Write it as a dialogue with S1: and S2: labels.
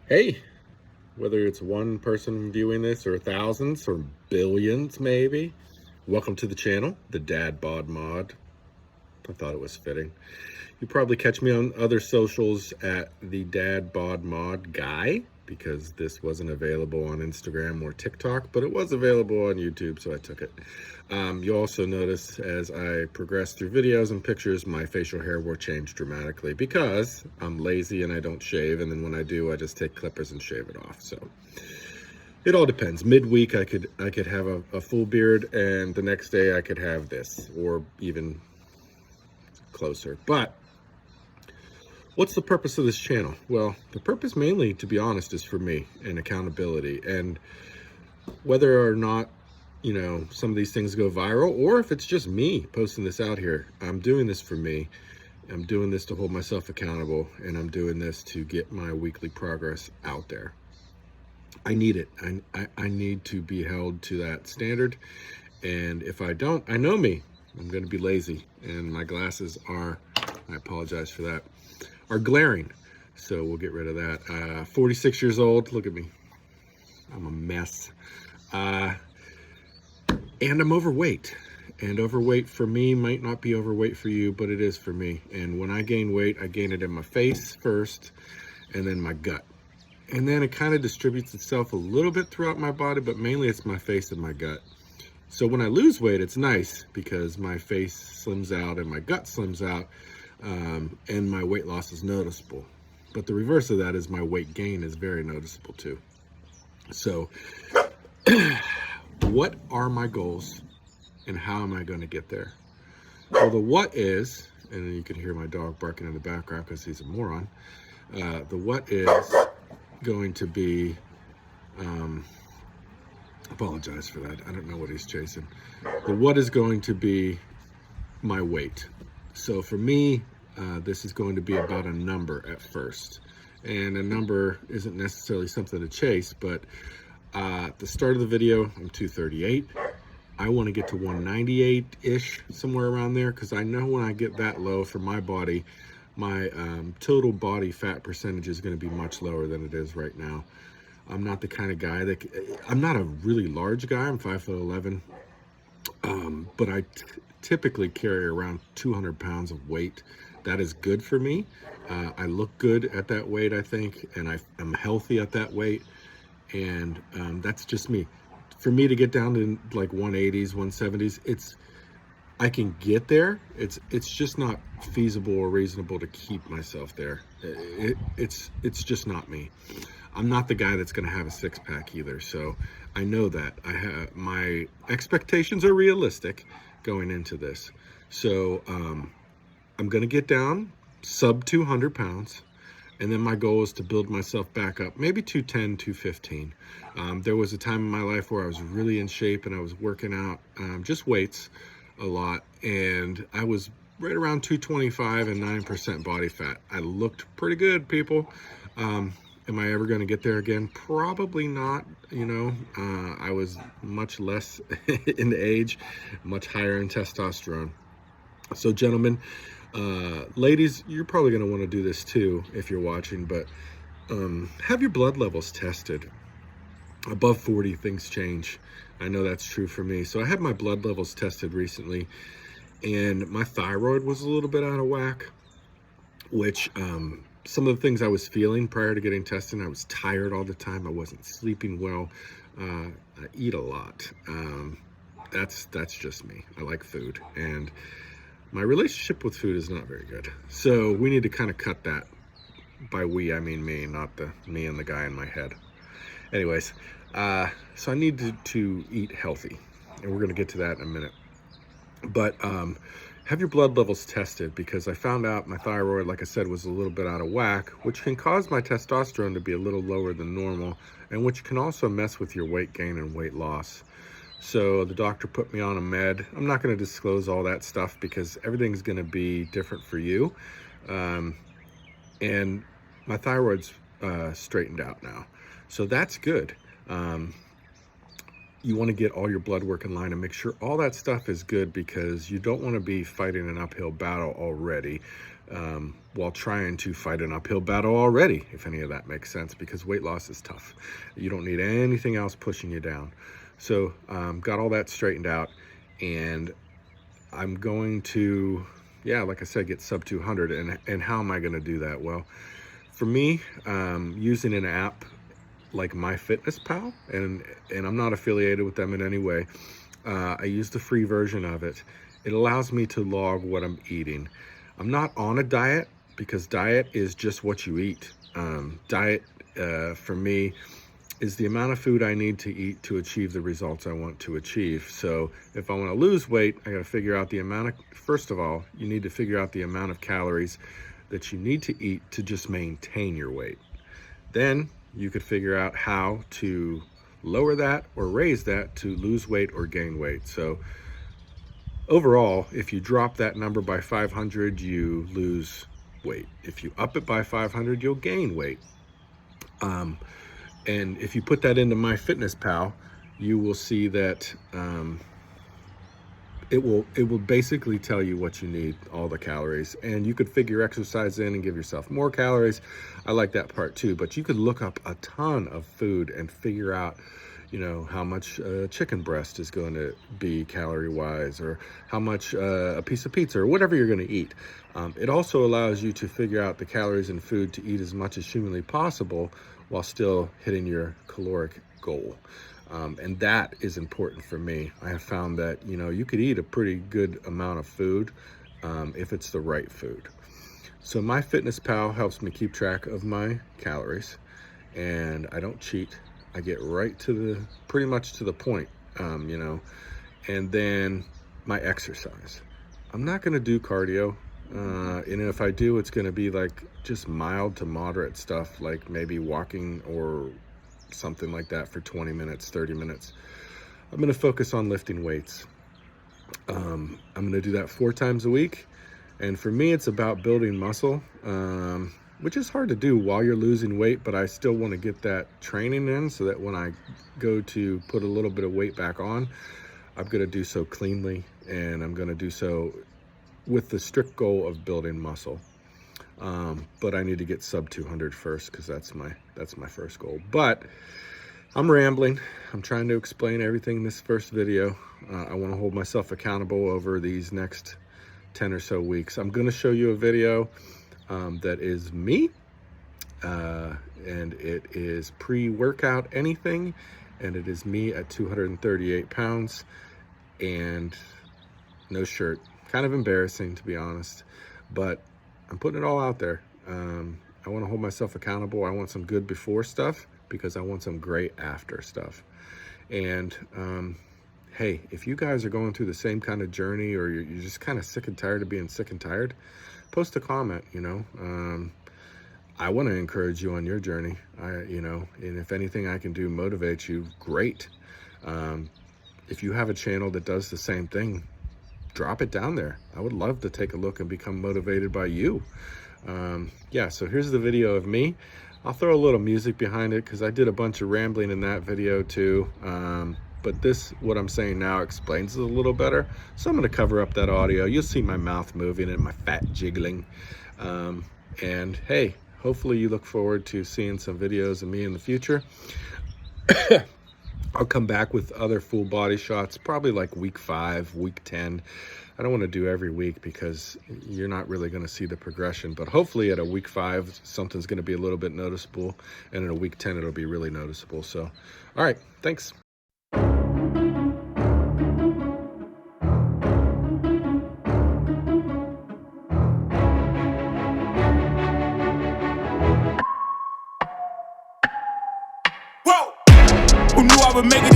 S1: Hey, whether it's one person viewing this or thousands or billions, maybe, welcome to the channel, the Dad Bod Mod. I thought it was fitting. You probably catch me on other socials at the Dad Bod Mod guy because this wasn't available on Instagram or TikTok, but it was available on YouTube, so I took it. You'll also notice as I progress through videos and pictures, my facial hair will change dramatically because I'm lazy and I don't shave, and then when I do, I just take clippers and shave it off. So it all depends. Midweek, I could have a full beard, and the next day I could have this, or even closer. But what's the purpose of this channel? Well, the purpose mainly, to be honest, is for me and accountability. And whether or not, some of these things go viral, or if it's just me posting this out here, I'm doing this for me. I'm doing this to hold myself accountable, and I'm doing this to get my weekly progress out there. I need it. I need to be held to that standard. And if I don't, I know me. I'm going to be lazy. And my glasses are, I apologize for that, are glaring. So we'll get rid of that. 46 years old. Look at me. I'm a mess. And I'm overweight. And overweight for me might not be overweight for you, but it is for me. And when I gain weight, I gain it in my face first and then my gut. And then it kind of distributes itself a little bit throughout my body, but mainly it's my face and my gut. So when I lose weight, it's nice because my face slims out and my gut slims out, and my weight loss is noticeable. But the reverse of that is my weight gain is very noticeable too. So what are my goals and how am I going to get there? Well, the what is, and you can hear my dog barking in the background because he's a moron. The what is going to be, apologize for that. I don't know what he's chasing. The what is going to be my weight. So for me, this is going to be about a number at first. And a number isn't necessarily something to chase, but at the start of the video, I'm 238. I want to get to 198-ish, somewhere around there, because I know when I get that low for my body, my total body fat percentage is going to be much lower than it is right now. I'm not the kind of guy I'm not a really large guy. I'm 5'11", but I typically carry around 200 pounds of weight. That is good for me. I look good at that weight, I think, and I'm healthy at that weight, and that's just me. For me to get down to like 180s, 170s, I can get there. It's just not feasible or reasonable to keep myself there. It's just not me. I'm not the guy that's going to have a six-pack either. So I know that my expectations are realistic going into this. So I'm going to get down sub 200 pounds. And then my goal is to build myself back up, maybe 210, 215. There was a time in my life where I was really in shape and I was working out, just weights a lot. And I was right around 225 and 9% body fat. I looked pretty good, people. Am I ever going to get there again? Probably not. I was much less in age, much higher in testosterone. So gentlemen, ladies, you're probably going to want to do this too if you're watching, but have your blood levels tested. Above 40, things change. I know that's true for me. So I had my blood levels tested recently, and my thyroid was a little bit out of whack, which some of the things I was feeling prior to getting tested, I was tired all the time. I wasn't sleeping well. I eat a lot. That's just me. I like food, and my relationship with food is not very good. So we need to kind of cut that. By we, I mean me, not the me and the guy in my head. Anyways, so I need to eat healthy, and we're going to get to that in a minute. But have your blood levels tested, because I found out my thyroid, like I said, was a little bit out of whack, which can cause my testosterone to be a little lower than normal, and which can also mess with your weight gain and weight loss. So the doctor put me on a med. I'm not going to disclose all that stuff because everything's going to be different for you. And my thyroid's straightened out now. So that's good. You want to get all your blood work in line and make sure all that stuff is good, because you don't want to be fighting an uphill battle already while trying to fight an uphill battle already, if any of that makes sense, because weight loss is tough. You don't need anything else pushing you down. So got all that straightened out, and I'm going to, yeah, like I said, get sub 200. And how am I going to do that? Well, for me, using an app like MyFitnessPal, and I'm not affiliated with them in any way. I use the free version of it. It allows me to log what I'm eating. I'm not on a diet, because diet is just what you eat. Diet for me is the amount of food I need to eat to achieve the results I want to achieve. So if I want to lose weight, I got to figure out the amount of, first of all, you need to figure out the amount of calories that you need to eat to just maintain your weight. Then you could figure out how to lower that or raise that to lose weight or gain weight. So overall, if you drop that number by 500, you lose weight. If you up it by 500, you'll gain weight. And if you put that into MyFitnessPal, you will see that it will basically tell you what you need, all the calories, and you could figure exercise in and give yourself more calories. I like that part too, but you could look up a ton of food and figure out, you know, how much chicken breast is going to be calorie wise, or how much a piece of pizza, or whatever you're going to eat. It also allows you to figure out the calories in food to eat as much as humanly possible while still hitting your caloric goal. And that is important for me. I have found that, you know, you could eat a pretty good amount of food if it's the right food. So MyFitnessPal helps me keep track of my calories, and I don't cheat. I get right to the, pretty much to the point, you know. And then my exercise. I'm not going to do cardio. And if I do, it's going to be like just mild to moderate stuff, like maybe walking or something like that for 20 minutes, 30 minutes. I'm going to focus on lifting weights. I'm going to do that 4 times a week. And for me, it's about building muscle, which is hard to do while you're losing weight, but I still want to get that training in so that when I go to put a little bit of weight back on, I'm going to do so cleanly, and I'm going to do so with the strict goal of building muscle. But I need to get sub 200 first, because that's my first goal. But I'm rambling. I'm trying to explain everything in this first video. I want to hold myself accountable over these next 10 or so weeks. I'm going to show you a video that is me, and it is pre-workout anything, and it is me at 238 pounds and no shirt. Kind of embarrassing, to be honest, but I'm putting it all out there. I want to hold myself accountable. I want some good before stuff, because I want some great after stuff. And hey, if you guys are going through the same kind of journey, or you're just kind of sick and tired of being sick and tired, post a comment, you know. I want to encourage you on your journey. You know, and if anything I can do motivate you, great. If you have a channel that does the same thing, drop it down there. I would love to take a look and become motivated by you. Yeah, so here's the video of me. I'll throw a little music behind it, because I did a bunch of rambling in that video too. But this, what I'm saying now, explains it a little better. So I'm going to cover up that audio. You'll see my mouth moving and my fat jiggling. And hey, hopefully you look forward to seeing some videos of me in the future. I'll come back with other full body shots, probably like week 5, week 10. I don't want to do every week, because you're not really going to see the progression. But hopefully at a week 5, something's going to be a little bit noticeable. And at a week 10, it'll be really noticeable. So, all right, thanks.
S2: Who knew I would make it